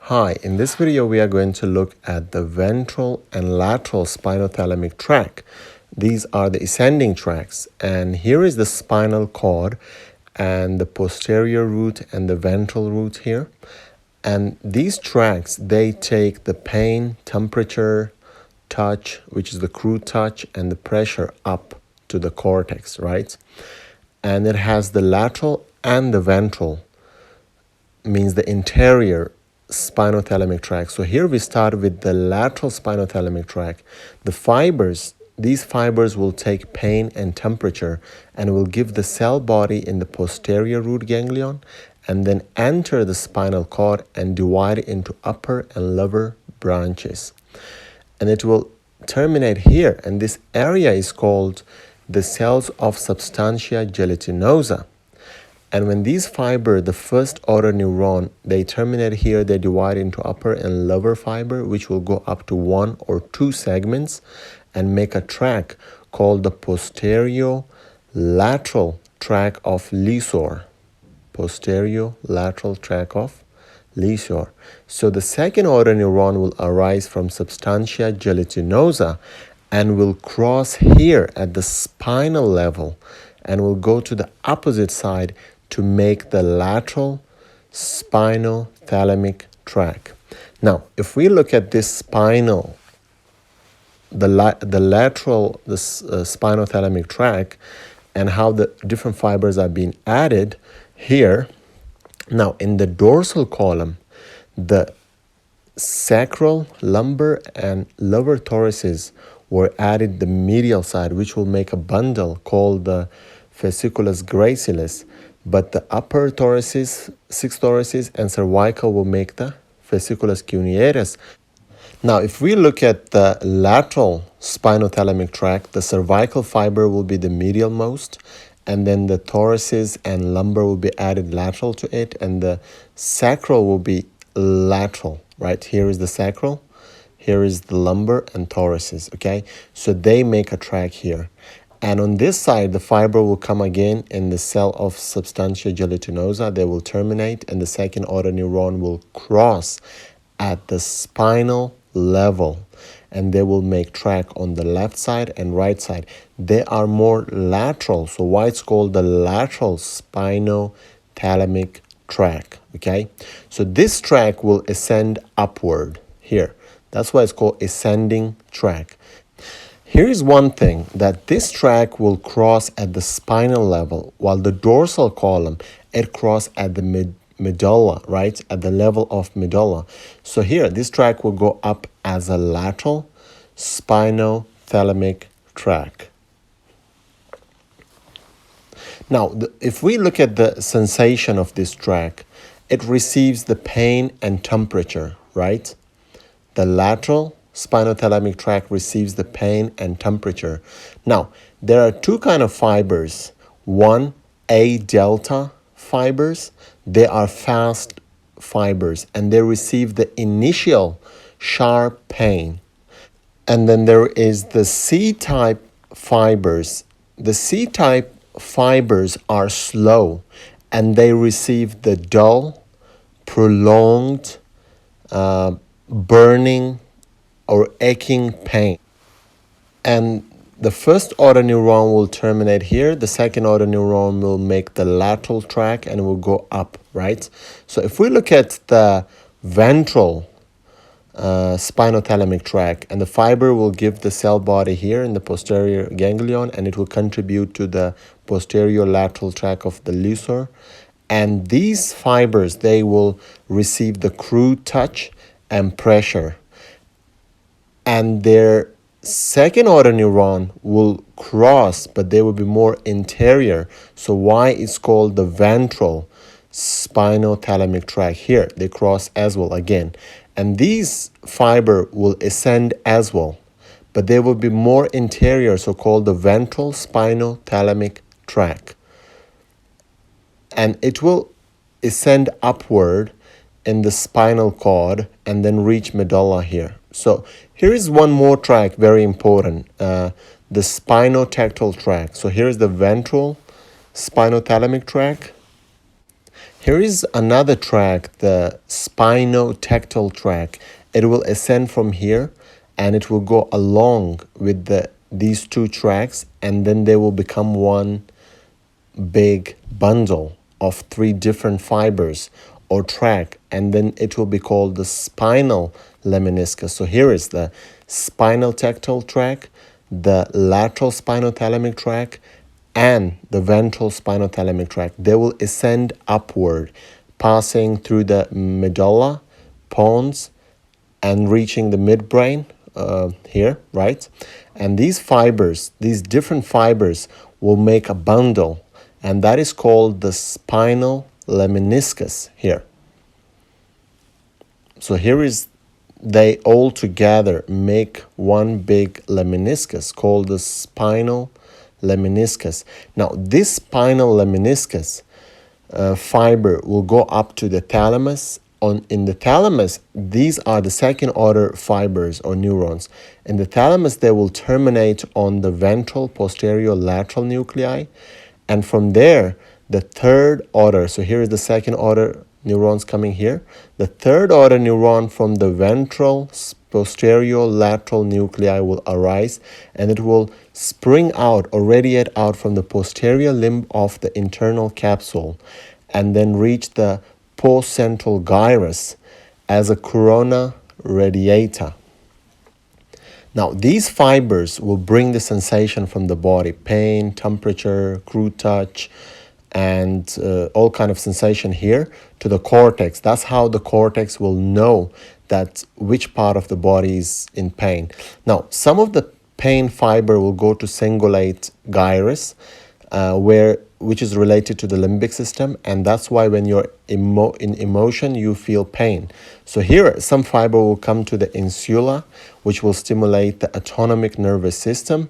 Hi, in this video we are going to look at the ventral and lateral spinothalamic tract. These are the ascending tracts, and here is the spinal cord and the posterior root and the ventral root here. And these tracts, they take the pain, temperature, touch, which is the crude touch, and the pressure up to the cortex, right? And it has the lateral and the ventral, means the interior spinothalamic tract. So here we start with the lateral spinothalamic tract. These fibers will take pain and temperature and will give the cell body in the posterior root ganglion and then enter the spinal cord and divide into upper and lower branches. And it will terminate here, and this area is called the cells of substantia gelatinosa. And when these fibers, the first order neuron, they terminate here, they divide into upper and lower fiber, which will go up to 1 or 2 segments and make a tract called the posterior-lateral tract of Leisure. Posterior-lateral tract of Leisure. So the second order neuron will arise from substantia gelatinosa and will cross here at the spinal level and will go to the opposite side to make the lateral spinothalamic tract. Now, if we look at this spinothalamic tract and how the different fibers are being added here. Now, in the dorsal column, the sacral, lumbar, and lower thoraces were added the medial side, which will make a bundle called the fasciculus gracilis. But the upper thoraces, 6 thoraces, and cervical will make the fasciculus cuneatus. Now, if we look at the lateral spinothalamic tract, the cervical fiber will be the medialmost, and then the thoraces and lumbar will be added lateral to it, and the sacral will be lateral, right? Here is the sacral, here is the lumbar and thoraces, okay? So they make a tract here. And on this side, the fiber will come again in the cell of substantia gelatinosa. They will terminate, and the second order neuron will cross at the spinal level, and they will make tract on the left side and right side. They are more lateral, so why it's called the lateral spinothalamic tract, okay? So this tract will ascend upward here. That's why it's called ascending tract. Here is one thing, that this tract will cross at the spinal level, while the dorsal column, it crosses at the medulla, right? At the level of medulla. So here, this tract will go up as a lateral spinothalamic tract. Now, if we look at the sensation of this tract, it receives the pain and temperature, right? The lateral spinothalamic tract receives the pain and temperature. Now, there are 2 kinds of fibers. One, A delta fibers. They are fast fibers, and they receive the initial sharp pain. And then there is the C-type fibers. The C-type fibers are slow, and they receive the dull, prolonged, burning, or aching pain. And the first order neuron will terminate here. The second order neuron will make the lateral tract and will go up, right? So if we look at the ventral spinothalamic tract, and the fiber will give the cell body here in the posterior ganglion, and it will contribute to the posterior lateral tract of the Leisure. And these fibers, they will receive the crude touch and pressure. And their second order neuron will cross, but they will be more interior. So why it's called the ventral spinothalamic tract here. They cross as well again. And these fiber will ascend as well, but they will be more interior, so called the ventral spinothalamic tract. And it will ascend upward in the spinal cord and then reach medulla here. So here is one more tract, very important, the spinotactal tract. So here is the ventral spinothalamic tract. Here is another tract, the spinothalamic tract. It will ascend from here and it will go along with these two tracts, and then they will become one big bundle of three different fibers or tract, and then it will be called the spinal lemniscus. So here is the spinal tactile tract, the lateral spinothalamic tract, and the ventral spinothalamic tract. They will ascend upward, passing through the medulla, pons, and reaching the midbrain here, right? And these fibers, these different fibers, will make a bundle, and that is called the spinal lemniscus here. So here is, they all together make one big lemniscus called the spinal lemniscus. Now, this spinal lemniscus fiber will go up to the thalamus. In the thalamus, these are the second order fibers or neurons. In the thalamus, they will terminate on the ventral posterior lateral nuclei, and from there, the third order, so here is the second order neurons coming here. The third order neuron from the ventral posterior lateral nuclei will arise, and it will spring out or radiate out from the posterior limb of the internal capsule, and then reach the postcentral gyrus as a corona radiata. Now, these fibers will bring the sensation from the body, pain, temperature, crude touch, and all kind of sensation here to the cortex. That's how the cortex will know that which part of the body is in pain. Now, some of the pain fiber will go to cingulate gyrus, which is related to the limbic system, and that's why when you're in emotion, you feel pain. So here, some fiber will come to the insula, which will stimulate the autonomic nervous system,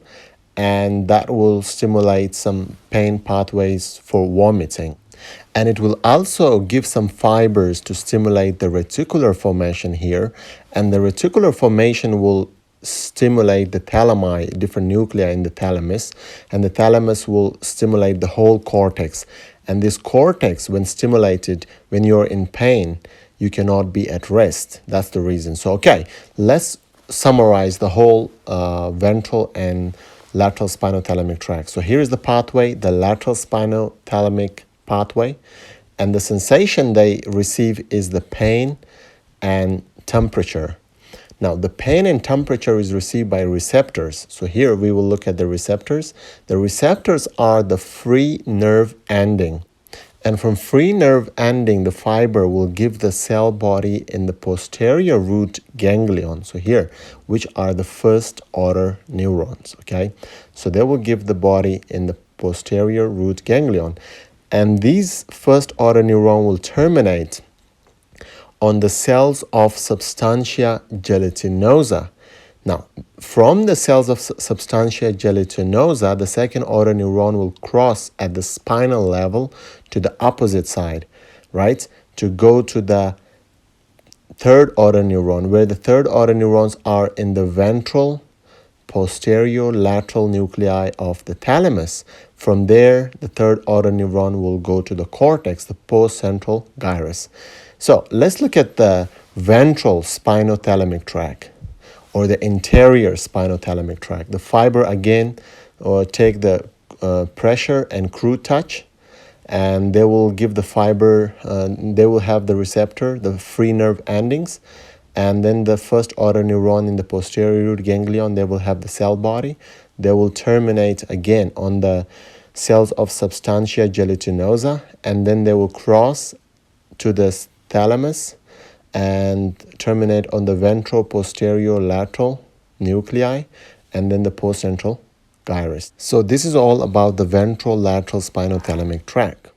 and that will stimulate some pain pathways for vomiting. And it will also give some fibers to stimulate the reticular formation here, and the reticular formation will stimulate the thalami, different nuclei in the thalamus, and the thalamus will stimulate the whole cortex. And this cortex, when stimulated, when you're in pain, you cannot be at rest. That's the reason. So, okay, let's summarize the whole ventral and lateral spinothalamic tract. So here is the pathway, the lateral spinothalamic pathway, and the sensation they receive is the pain and temperature. Now, the pain and temperature is received by receptors. So here we will look at the receptors. The receptors are the free nerve ending. And from free nerve ending, the fiber will give the cell body in the posterior root ganglion. So here, which are the first order neurons, okay? So they will give the body in the posterior root ganglion. And these first order neuron will terminate on the cells of substantia gelatinosa. Now, from the cells of substantia gelatinosa, the second order neuron will cross at the spinal level to the opposite side, right? To go to the third order neuron, where the third order neurons are in the ventral posterior lateral nuclei of the thalamus. From there, the third order neuron will go to the cortex, the postcentral gyrus. So let's look at the ventral spinothalamic tract, or the anterior spinothalamic tract. The fiber again take the pressure and crude touch, and they will give the fiber, they will have the receptor, the free nerve endings, and then the first order neuron in the posterior root ganglion, they will have the cell body. They will terminate again on the cells of substantia gelatinosa, and then they will cross to the thalamus and terminate on the ventro-posterior lateral nuclei, and then the postcentral gyrus. So this is all about the ventral-lateral spinothalamic tract.